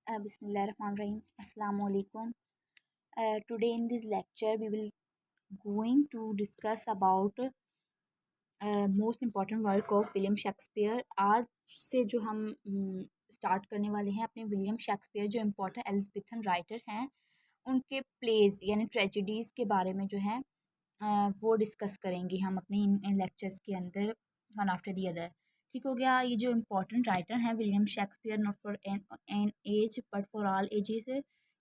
Bismillahirrahmanirrahim. Assalamu alaikum. Today in this lecture we will going to discuss about most important work of William Shakespeare. आज से जो हम start करने वाले हैं अपने विलियम शेक्सपियर जो इम्पोर्टेंट एलिज़ाबेथन राइटर हैं उनके प्लेज यानी ट्रेजेडीज़ के बारे में जो है वो डिस्कस करेंगे हम अपने इन लेक्चर्स के अंदर वन आफ्टर दी अदर। ठीक हो गया। ये जो इम्पोर्टेंट राइटर हैं William Shakespeare not for an age but for all ages,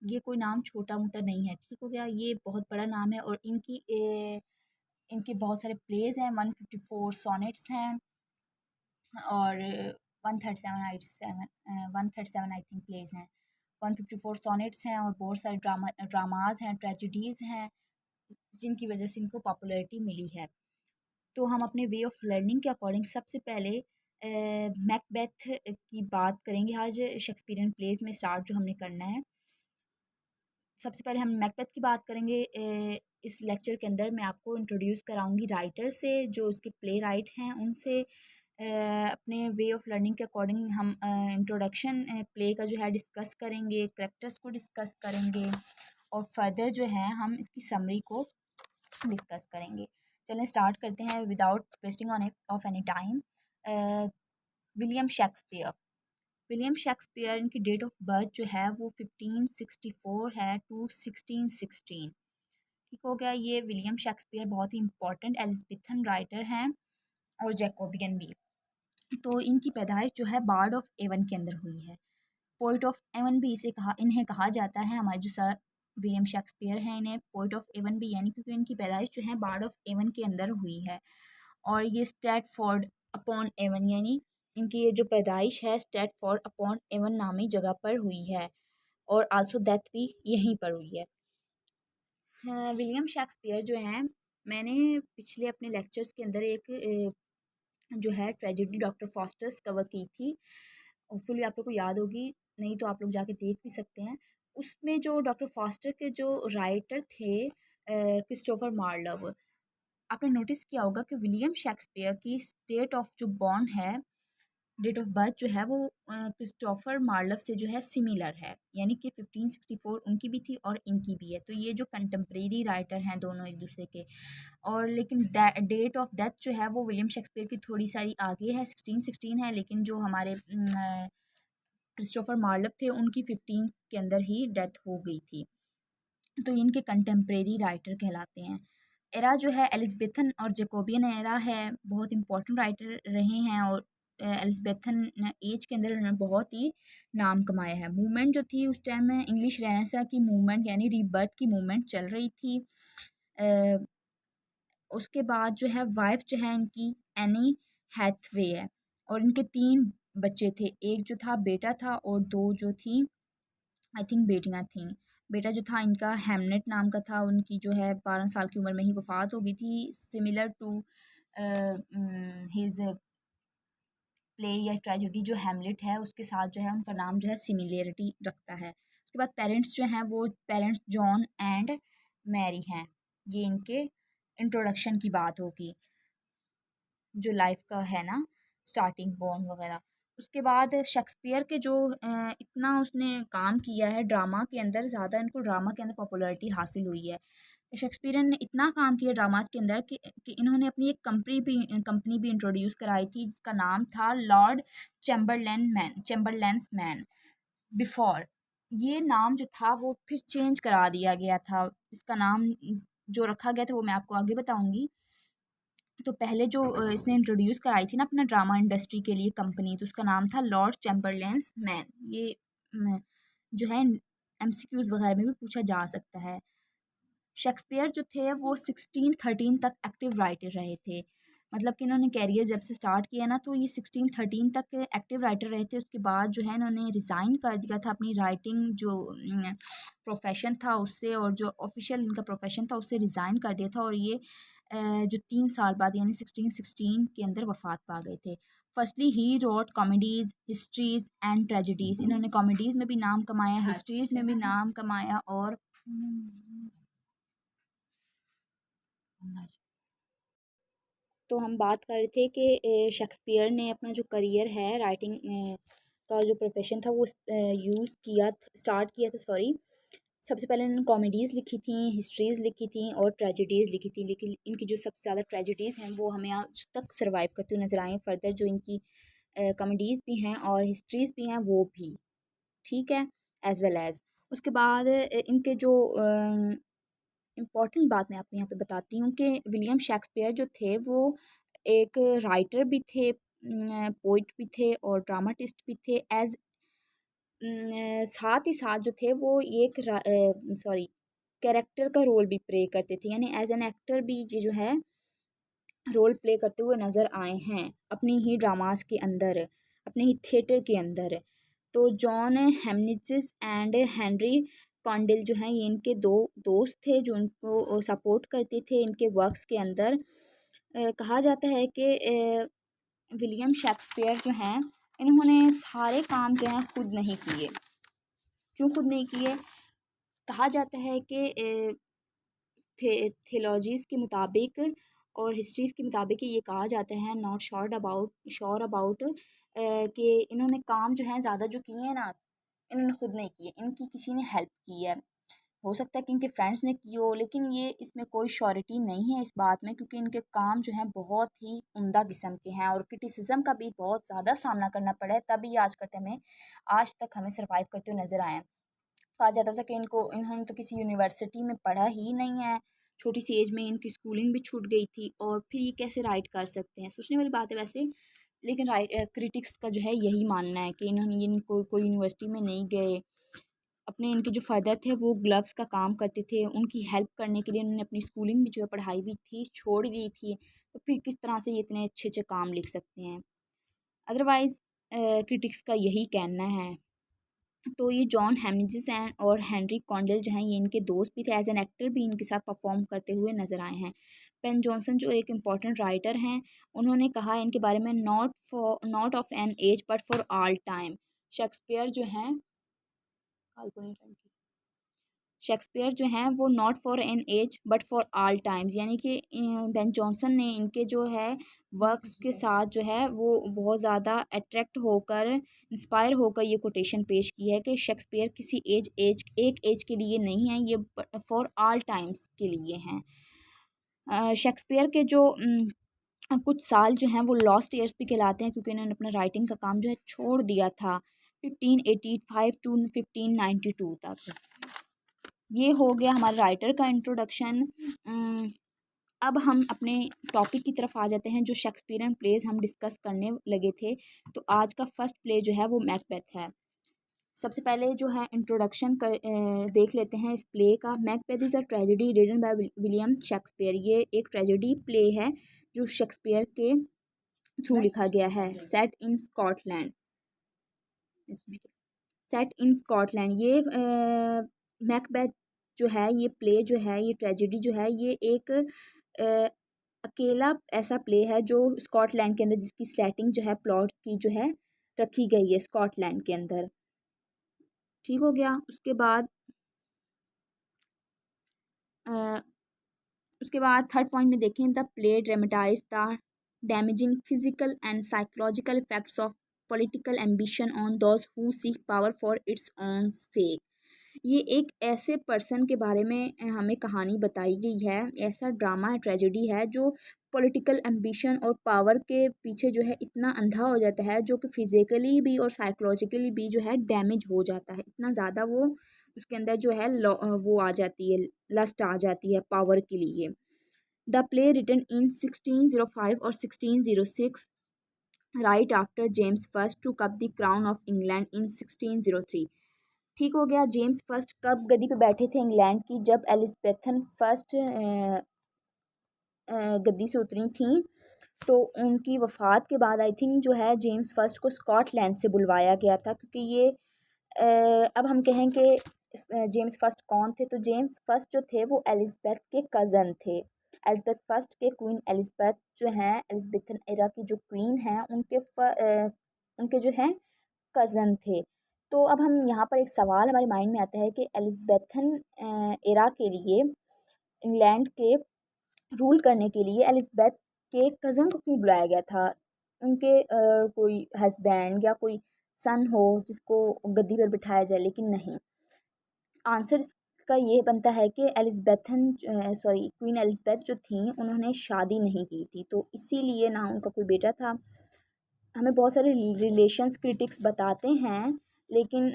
ये कोई नाम छोटा मोटा नहीं है। ठीक हो गया। ये बहुत बड़ा नाम है और इनके बहुत सारे प्लेज हैं, 154 सोनेट्स हैं और 137 आई थिंक प्लेज हैं। 154 सोनेट्स हैं और बहुत सारे ड्रामाज हैं, ट्रेजिडीज़ हैं जिनकी वजह से इनको पॉपुलैरिटी मिली है। तो हम अपने वे ऑफ लर्निंग के अकॉर्डिंग सबसे पहले मैकबेथ की बात करेंगे। आज शेक्सपियरियन प्लेज में स्टार्ट जो हमने करना है, सबसे पहले हम मैकबेथ की बात करेंगे। इस लेक्चर के अंदर मैं आपको इंट्रोड्यूस कराऊंगी राइटर से, जो उसके प्ले राइट हैं उनसे। अपने वे ऑफ लर्निंग के अकॉर्डिंग हम इंट्रोडक्शन प्ले का जो है डिस्कस करेंगे, करेक्टर्स को डिस्कस करेंगे और फर्दर जो है हम इसकी समरी को डिस्कस करेंगे। चलें स्टार्ट करते हैं without wasting of any time. William Shakespeare. William Shakespeare इनकी डेट ऑफ बर्थ जो है वो 1564 है टू 1616। ठीक हो गया। ये विलियम शेक्सपियर बहुत ही इंपॉर्टेंट एलिज़ाबेथन राइटर हैं और जैकोबियन भी। तो इनकी पैदाइश जो है बार्ड ऑफ एवन के अंदर हुई है। पोइट ऑफ एवन भी इन्हें कहा जाता है। हमारे जो सर विलियम शेक्सपियर हैं इन्हें पोइट ऑफ एवन भी, यानी क्योंकि इनकी पैदाइश जो है बार्ड ऑफ एवन के अंदर हुई है। और ये स्टैटफोर्ड अपॉन एवन, यानी इनकी ये जो पैदाइश है स्टैटफोर्ड अपॉन एवन नामी जगह पर हुई है और आल्सो डेथ भी यहीं पर हुई है। विलियम शेक्सपियर जो है, मैंने पिछले अपने लेक्चर्स के अंदर एक जो है ट्रेजेडी डॉक्टर फॉस्टर्स कवर की थी। होपफुली आप लोग को याद होगी, नहीं तो आप लोग जाके देख भी सकते हैं। उसमें जो डॉक्टर फॉस्टर के जो राइटर थे क्रिस्टोफर मार्लोव, आपने नोटिस किया होगा कि विलियम शेक्सपियर की डेट ऑफ जो बॉर्न है, डेट ऑफ बर्थ जो है वो क्रिस्टोफर मार्लोव से जो है सिमिलर है, यानी कि 1564 उनकी भी थी और इनकी भी है। तो ये जो कंटेम्प्रेरी राइटर हैं दोनों एक दूसरे के। और लेकिन डेट ऑफ डेथ जो है वो विलियम शेक्सपियर की थोड़ी सारी आगे है, 1616 है, लेकिन जो हमारे क्रिस्टोफर मार्लोव थे उनकी 15 के अंदर ही डेथ हो गई थी। तो इनके कंटेम्प्रेरी राइटर कहलाते हैं। एरा जो है एलिज़ाबेथन और जैकोबियन एरा है, बहुत इंपॉर्टेंट राइटर रहे हैं और एलिज़ाबेथन एज के अंदर उन्होंने बहुत ही नाम कमाया है। मूवमेंट जो थी उस टाइम में इंग्लिश रेनेसां की मूवमेंट यानी रीबर्थ की मूवमेंट चल रही थी। उसके बाद जो है वाइफ जो है इनकी एनी हैथवे है और इनके 3 बच्चे थे। एक जो था बेटा था और 2 जो थी आई थिंक बेटियां थीं। बेटा जो था इनका हेमनेट नाम का था, उनकी जो है 12 साल की उम्र में ही वफ़ात हो गई थी। सिमिलर टू हिज प्ले या ट्रेजेडी जो हेमलेट है उसके साथ जो है उनका नाम जो है सिमिलरिटी रखता है। उसके बाद पेरेंट्स जो हैं वो पेरेंट्स जॉन एंड मैरी हैं। ये इनके इंट्रोडक्शन की बात होगी, जो लाइफ का है ना, स्टार्टिंग बॉर्न वगैरह। उसके बाद शेक्सपियर के जो इतना उसने काम किया है ड्रामा के अंदर, ज़्यादा इनको ड्रामा के अंदर पॉपुलैरिटी हासिल हुई है। शेक्सपियर ने इतना काम किया ड्रामाज के अंदर कि इन्होंने अपनी एक कंपनी भी इंट्रोड्यूस कराई थी जिसका नाम था लॉर्ड चैम्बरलैंस मैन। बिफोर ये नाम जो था वो फिर चेंज करा दिया गया था। इसका नाम जो रखा गया था वो मैं आपको आगे बताऊंगी। तो पहले जो इसने इंट्रोड्यूस कराई थी ना अपना ड्रामा इंडस्ट्री के लिए कंपनी, तो उसका नाम था लॉर्ड चैम्बरलैंस मैन। ये जो है एमसीक्यूज वगैरह में भी पूछा जा सकता है। शेक्सपियर जो थे वो 1613 तक एक्टिव राइटर रहे थे, मतलब कि इन्होंने कैरियर जब से स्टार्ट किया ना तो ये 1613 तक एक्टिव राइटर रहे थे। उसके बाद जो है इन्होंने रिज़ाइन कर दिया था अपनी राइटिंग जो प्रोफेशन था उससे, और जो ऑफिशियल इनका प्रोफेशन था उससे रिज़ाइन कर दिया था। और ये जो 3 साल बाद यानी 1616 के अंदर वफात पा गए थे। Firstly he wrote comedies, histories and tragedies. इन्होंने कॉमेडीज़ में भी नाम कमाया, हिस्ट्रीज़ में भी नाम कमाया और तो हम बात कर रहे थे कि शेक्सपियर ने अपना जो करियर है राइटिंग का जो प्रोफेशन था वो स्टार्ट किया था, सॉरी। सबसे पहले इन्होंने कॉमेडीज़ लिखी थी, हिस्ट्रीज़ लिखी थी और ट्रेजेडीज़ लिखी थी, लेकिन इनकी जो सबसे ज़्यादा ट्रेजेडीज़ हैं वो हमें आज तक सर्वाइव करती हुई नज़र आई हैं। फर्दर जो इनकी कॉमेडीज़ भी हैं और हिस्ट्रीज़ भी हैं वो भी, ठीक है, एज़ वेल एज़। उसके बाद इनके जो इम्पॉर्टेंट बात मैं आपको यहाँ पे बताती हूँ कि विलियम शेक्सपियर जो थे वो एक राइटर भी थे, पोइट भी थे और ड्रामाटिस्ट भी थे। साथ ही साथ जो थे वो एक सॉरी कैरेक्टर का रोल भी प्ले करते थे, यानी एज एन एक्टर भी ये जो है रोल प्ले करते हुए नज़र आए हैं अपनी ही ड्रामास के अंदर, अपने ही थिएटर के अंदर। तो जॉन हेमनिचिस एंड हेनरी कॉन्डिल जो हैं ये इनके दो दोस्त थे जो इनको सपोर्ट करते थे इनके वर्क्स के अंदर। कहा जाता है कि विलियम शेक्सपियर जो हैं इन्होंने सारे काम जो हैं खुद नहीं किए। क्यों खुद नहीं किए? कहा जाता है कि थियोलॉजीज़ के मुताबिक और हिस्ट्रीज़ के मुताबिक ये कहा जाता है, नॉट श्योर अबाउट कि इन्होंने काम जो है ज़्यादा जो किए हैं ना, इन्होंने खुद नहीं किए, इनकी किसी ने हेल्प की है। हो सकता है कि इनके फ्रेंड्स ने की हो, लेकिन ये इसमें कोई श्योरिटी नहीं है इस बात में, क्योंकि इनके काम जो हैं बहुत ही उम्दा किस्म के हैं और क्रिटिसिज्म का भी बहुत ज़्यादा सामना करना पड़ा है, तभी आज तक हमें सर्वाइव करते हुए नज़र आए हैं। कहा जाता था कि इन्होंने तो किसी यूनिवर्सिटी में पढ़ा ही नहीं है, छोटी सी एज में इनकी स्कूलिंग भी छूट गई थी और फिर ये कैसे राइट कर सकते हैं? सोचने वाली बात है वैसे। लेकिन क्रिटिक्स का जो है यही मानना है कि इन्होंने इनको कोई यूनिवर्सिटी में नहीं गए। अपने इनके जो फादर थे वो ग्लव्स का काम करते थे, उनकी हेल्प करने के लिए उन्होंने अपनी स्कूलिंग भी जो है पढ़ाई भी थी छोड़ दी थी, तो फिर किस तरह से ये इतने अच्छे अच्छे काम लिख सकते हैं? अदरवाइज़ क्रिटिक्स का यही कहना है। तो ये जॉन हेमनिचिस एंड और हेनरी कॉन्डेल जो हैं ये इनके दोस्त भी थे, एज एन एक्टर भी इनके साथ परफॉर्म करते हुए नज़र आए हैं। पेन जॉनसन जो एक इम्पॉर्टेंट राइटर हैं, उन्होंने कहा है इनके बारे में, not of an age but for all time. Shakespeare जो हैं काल्पनिक शेक्सपियर जो हैं वो not for an age but for all times, यानी कि बेन जॉनसन ने इनके जो है वर्क्स के साथ जो है वो बहुत ज़्यादा अट्रैक्ट होकर, इंस्पायर होकर ये कोटेशन पेश की है कि शेक्सपियर किसी एक एज के लिए नहीं है, ये फॉर ऑल टाइम्स के लिए हैं। शेक्सपियर के जो कुछ साल जो हैं वो लॉस्ट ईयर्स भी कहलाते हैं, क्योंकि इन्होंने अपना राइटिंग का काम जो है छोड़ दिया था 1585 टू 1592 तक। ये हो गया हमारे राइटर का इंट्रोडक्शन। अब हम अपने टॉपिक की तरफ आ जाते हैं, जो शेक्सपियरियन प्लेज हम डिस्कस करने लगे थे। तो आज का फर्स्ट प्ले जो है वो मैकबेथ है। सबसे पहले जो है इंट्रोडक्शन देख लेते हैं इस प्ले का। Macbeth is a tragedy written by William Shakespeare. ये एक ट्रेजेडी प्ले है जो शेक्सपियर के थ्रू लिखा गया है। सेट इन स्कॉटलैंड। ये मैकबेथ जो है, ये प्ले जो है, ये ट्रेजेडी जो है, ये एक अकेला ऐसा प्ले है जो स्कॉटलैंड के अंदर, जिसकी सेटिंग जो है प्लॉट की जो है रखी गई है स्कॉटलैंड के अंदर। ठीक हो गया। अ, उसके बाद थर्ड पॉइंट में देखें, the play dramatise the damaging physical and psychological effects of political ambition on those who seek power for its own सेक। ये एक ऐसे पर्सन के बारे में हमें कहानी बताई गई है, ऐसा ड्रामा है, ट्रेजेडी है, जो पॉलिटिकल एम्बिशन और पावर के पीछे जो है इतना अंधा हो जाता है, जो कि फिजिकली भी और साइकोलॉजिकली भी जो है डैमेज हो जाता है, इतना ज़्यादा वो उसके अंदर जो है वो आ जाती है, लस्ट आ जाती है पावर के लिए। द प्ले रिटन इन 1605 और 1606, right after James first to cup the crown of England in 1603। ठीक हो गया। जेम्स फर्स्ट कब गद्दी पे बैठे थे इंग्लैंड की? जब एलिज़ाबेथन फर्स्ट गद्दी से उतरी थी, तो उनकी वफ़ात के बाद आई थिंक जो है जेम्स फर्स्ट को स्कॉटलैंड से बुलवाया गया था, क्योंकि ये अब हम कहें कि जेम्स फर्स्ट कौन थे, तो जेम्स फर्स्ट जो थे वो एलिज़ाबेथ के कज़न थे। एलिज़ाबेथ फर्स्ट के क्वीन एलिज़ाबेथ जो हैं, एलिज़ाबेथन एरा की जो क्वीन हैं, उनके जो हैं कज़न थे। तो अब हम यहाँ पर एक सवाल हमारे माइंड में आता है कि एलिज़ाबेथन एरा के लिए, इंग्लैंड के रूल करने के लिए एलिज़ाबेथ के कज़न को क्यों बुलाया गया था? उनके कोई हस्बैंड या कोई सन हो जिसको गद्दी पर बिठाया जाए, लेकिन नहीं। आंसर इसका ये बनता है कि क्वीन एलिज़ाबेथ जो थी उन्होंने शादी नहीं की थी, तो इसीलिए ना उनका कोई बेटा था। हमें बहुत सारे रिलेशंस क्रिटिक्स बताते हैं, लेकिन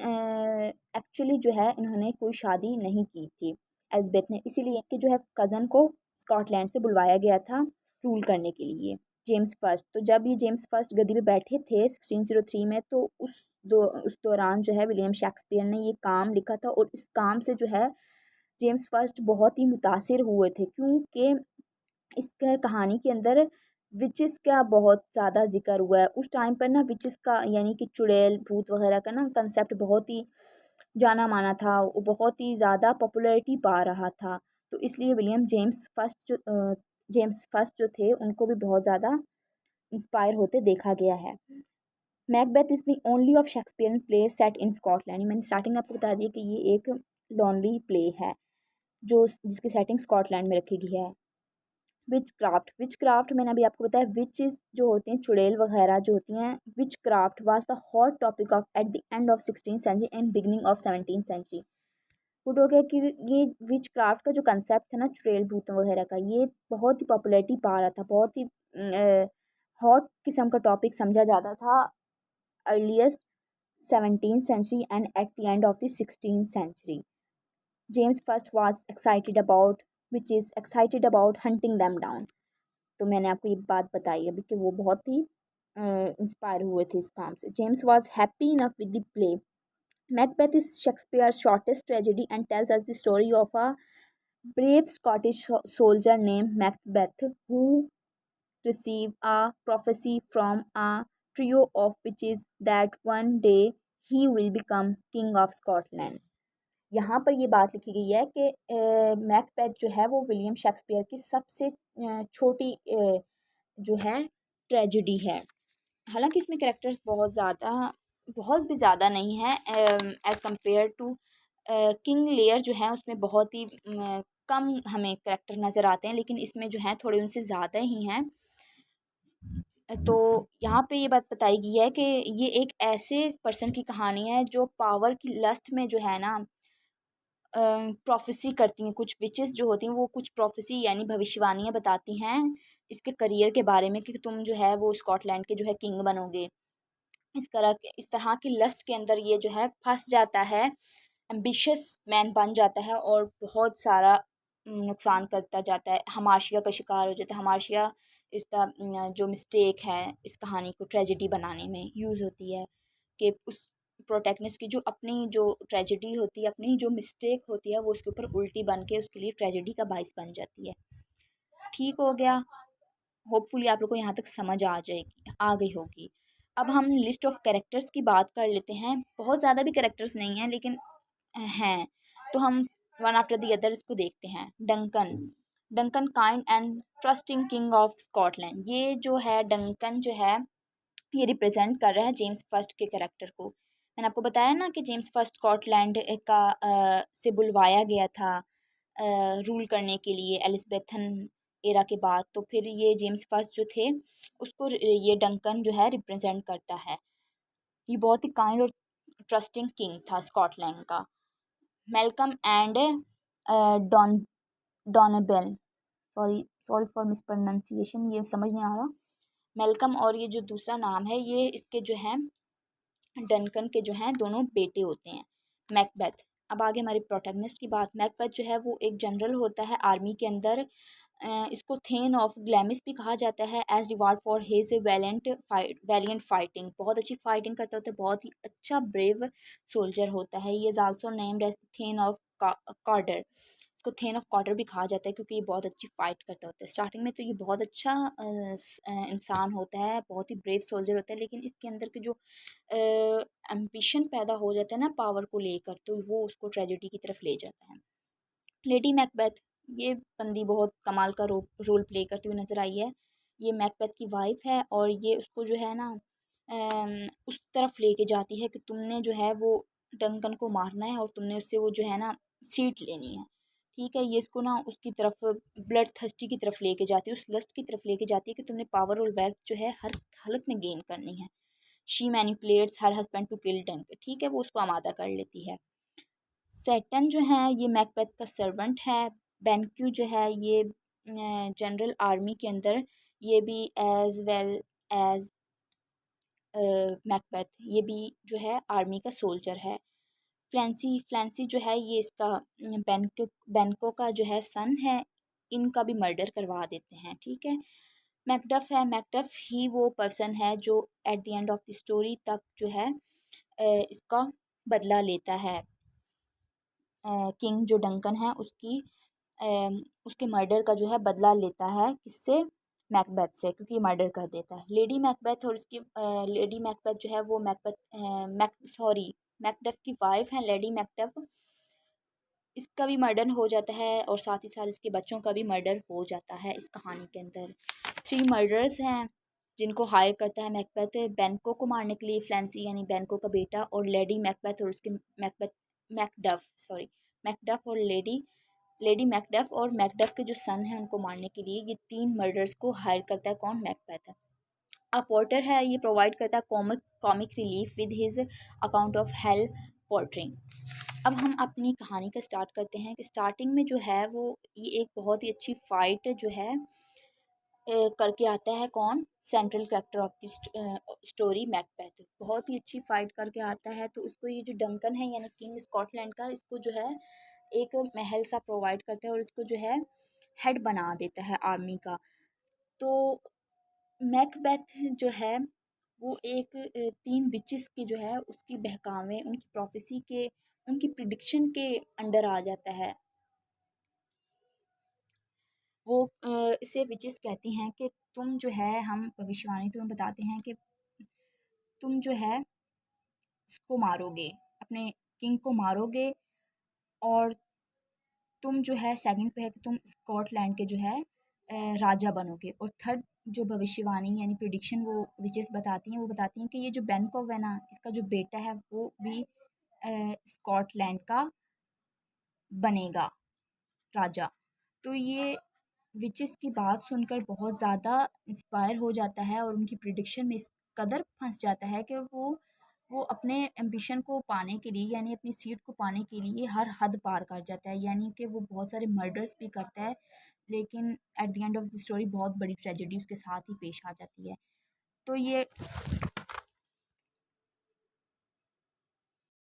एक्चुअली जो है इन्होंने कोई शादी नहीं की थी एलिज़ाबेथ ने, इसीलिए कि जो है कज़न को स्कॉटलैंड से बुलवाया गया था रूल करने के लिए, जेम्स फर्स्ट। तो जब ये जेम्स फर्स्ट गद्दी पे बैठे थे 1603 में, तो उस दौरान जो है विलियम शेक्सपियर ने ये काम लिखा था, और इस काम से जो है जेम्स फर्स्ट बहुत ही मुतासिर हुए थे, क्योंकि इसका कहानी के अंदर विचेस का बहुत ज़्यादा जिक्र हुआ है। उस टाइम पर ना विचेस का यानी कि चुड़ैल भूत वगैरह का ना कंसेप्ट बहुत ही जाना माना था, वो बहुत ही ज़्यादा पॉपुलैरिटी पा रहा था। तो इसलिए जेम्स फर्स्ट जो थे उनको भी बहुत ज़्यादा इंस्पायर होते देखा गया है। Macbeth is the only of Shakespearean play set in Scotland. मैंने स्टार्टिंग में आपको बता दिया कि ये एक लॉनली प्ले है जो जिसकी सेटिंग स्कॉटलैंड में रखी गई है। विच क्राफ्ट मैंने अभी आपको बताया, विचेस जो होती हैं चुड़ैल वगैरह जो होती हैं, which craft was the hot topic of at the end of 16th century and beginning of 17th century. Good हो गया कि ये विच क्राफ्ट का जो कंसेप्ट था ना चुड़ैल भूतों वगैरह का, ये बहुत ही पॉपुलैरिटी पा रहा था, बहुत ही हॉट किस्म का टॉपिक समझा जाता था earliest 17th century and at the end of the 16th century. James first was excited about hunting them down. तो मैंने आपको ये बात बताई अभी कि वो बहुत ही इंस्पायर हुए थे इस काम से। James was happy enough with the play. Macbeth is Shakespeare's shortest tragedy and tells us the story of a brave Scottish soldier named Macbeth who received a prophecy from a trio of witches that one day he will become king of Scotland। यहाँ पर ये बात लिखी गई है कि Macbeth जो है वो विलियम शेक्सपियर की सबसे छोटी जो है ट्रेजेडी है। हालांकि इसमें कैरेक्टर्स बहुत भी ज़्यादा नहीं है as compared to King Lear जो है उसमें बहुत ही कम हमें कैरेक्टर नज़र आते हैं, लेकिन इसमें जो है थोड़े उनसे ज़्यादा ही हैं। तो यहाँ पे ये बात बताई गई है कि ये एक ऐसे पर्सन की कहानी है जो पावर की लस्ट में जो है ना प्रोफेसी करती हैं। कुछ विचेस जो होती हैं वो कुछ प्रोफेसी यानी भविष्यवाणियाँ बताती हैं इसके करियर के बारे में कि तुम जो है वो स्कॉटलैंड के जो है किंग बनोगे। इस तरह की लस्ट के अंदर ये जो है फंस जाता है, एम्बिशियस मैन बन जाता है और बहुत सारा नुकसान करता जाता है, हमाशिया का शिकार हो जाता है। हमाशिया इसका जो मिस्टेक है इस कहानी को ट्रेजेडी बनाने में यूज़ होती है कि उस प्रोटैगनिस्ट की जो अपनी जो ट्रेजेडी होती है, अपनी जो मिस्टेक होती है वो उसके ऊपर उल्टी बन के उसके लिए ट्रेजेडी का बाइस बन जाती है। ठीक हो गया। होपफुली आप लोग को यहाँ तक समझ आ गई होगी। अब हम लिस्ट ऑफ कैरेक्टर्स की बात कर लेते हैं। बहुत ज़्यादा भी कैरेक्टर्स नहीं हैं लेकिन हैं, तो हम वन आफ्टर द अदर इसको देखते हैं। Duncan Duncan kind and trusting king of Scotland. ये जो है डंकन जो है ये रिप्रेजेंट कर रहा है जेम्स फर्स्ट के कैरेक्टर को। मैंने आपको बताया ना कि जेम्स फर्स्ट स्कॉटलैंड का से बुलवाया गया था रूल करने के लिए एलिज़ाबेथन एरा के बाद, तो फिर ये जेम्स फर्स्ट जो थे उसको ये डंकन जो है रिप्रेजेंट करता है। ये बहुत ही काइंड और ट्रस्टिंग किंग था स्कॉटलैंड का। Malcolm and Don Donalbain, sorry sorry for miss pronunciation, ये समझ नहीं आ रहा। मेलकम और ये जो दूसरा नाम है ये इसके जो है डनकन के जो हैं दोनों बेटे होते हैं। मैकबेथ। अब आगे हमारी प्रोटैगनिस्ट की बात। मैकबेथ जो है वो एक जनरल होता है आर्मी के अंदर। इसको थेन ऑफ ग्लैमिस भी कहा जाता है as reward for his valiant fighting. बहुत अच्छी फाइटिंग करता होता है, बहुत ही अच्छा ब्रेव सोल्जर होता है। ये is also named as thane of Cawdor. इसको थेन ऑफ कॉर्डर भी कहा जाता है क्योंकि ये बहुत अच्छी फाइट करता होता है। स्टार्टिंग में तो ये बहुत अच्छा इंसान होता है, बहुत ही ब्रेव सोल्जर होता है, लेकिन इसके अंदर के जो एम्बिशन पैदा हो जाता है ना पावर को लेकर, तो वो उसको ट्रेजेडी की तरफ ले जाता है। लेडी मैकबेथ, ये बंदी बहुत कमाल का रोल प्ले करती हुई नज़र आई है। ये मैकबेथ की वाइफ है और ये उसको जो है ना उस तरफ लेके जाती है कि तुमने जो है वो डंकन को मारना है और तुमने उससे वो जो है ना सीट लेनी है। ठीक है, ये इसको ना उसकी तरफ ब्लड थर्स्टी की तरफ लेके जाती है, उस लस्ट की तरफ लेके जाती है कि तुमने पावर और वेल्थ जो है हर हालत में गेन करनी है। She manipulates her husband to kill Duncan, ठीक है, वो उसको आमादा कर लेती है। सैटन जो है ये मैकबेथ का सर्वेंट है। बेनक्यू जो है ये जनरल आर्मी के अंदर, ये भी एज वेल एज मैकबेथ, ये भी जो है आर्मी का सोल्जर है। फ्लैंसी जो है ये इसका बेनको का जो है सन है, इनका भी मर्डर करवा देते हैं, ठीक है। मैकडफ है, मैकडफ ही वो पर्सन है जो eight the end of the story तक जो है इसका बदला लेता है। किंग जो डंकन है उसके मर्डर का जो है बदला लेता है, किससे? मैकबेथ से, क्योंकि मर्डर कर देता है। लेडी मैकबेथ और उसकी लेडी मैकबेथ जो है वो मैकडफ की वाइफ है लेडी मैकडफ। इसका भी मर्डर हो जाता है और साथ ही साथ इसके बच्चों का भी मर्डर हो जाता है इस कहानी के अंदर। 3 मर्डर्स हैं जिनको हायर करता है मैकबेथ बेनको को मारने के लिए, फ्लैंसी यानी बेनको का बेटा, और लेडी मैकबेथ और उसके मैकडफ सॉरी मैकडफ और लेडी मैकडफ और मैकडफ के जो सन हैं उनको मारने के लिए ये 3 मर्डर्स को हायर करता है। कौन? मैकबेथ। अब पोर्टर है, ये प्रोवाइड करता है comic relief with his account of hell portering. अब हम अपनी कहानी का स्टार्ट करते हैं कि स्टार्टिंग में जो है वो ये एक बहुत ही अच्छी फ़ाइट जो है करके आता है। कौन? Central character of the story Macbeth बहुत ही अच्छी फ़ाइट करके आता है। तो उसको ये जो डंकन है यानी किंग स्कॉटलैंड का, इसको जो है एक महल सा प्रोवाइड करता है और इसको जो है हेड बना देता है आर्मी का। तो मैकबेथ जो है वो एक 3 विचेस के जो है उसकी बहकावे, उनकी प्रोफेसी के, उनकी प्रिडिक्शन के अंडर आ जाता है। वो इसे विचेस कहती हैं कि तुम जो है, हम भविष्यवाणी तुम्हें बताते हैं कि तुम जो है इसको मारोगे, अपने किंग को मारोगे, और तुम जो है सेकंड पे है कि तुम स्कॉटलैंड के जो है राजा बनोगे, और थर्ड जो भविष्यवाणी यानी प्रिडिक्शन वो विचेस बताती हैं, वो बताती हैं कि ये जो बेनकोव है ना, इसका जो बेटा है वो भी स्कॉटलैंड का बनेगा राजा। तो ये विचेस की बात सुनकर बहुत ज़्यादा इंस्पायर हो जाता है और उनकी प्रिडिक्शन में इस कदर फंस जाता है कि वो अपने एम्बिशन को पाने के लिए यानी अपनी सीट को पाने के लिए हर हद पार कर जाता है, यानी कि वो बहुत सारे मर्डर्स भी करता है, लेकिन eight the end of the story बहुत बड़ी ट्रेजेडी उसके साथ ही पेश आ जाती है। तो ये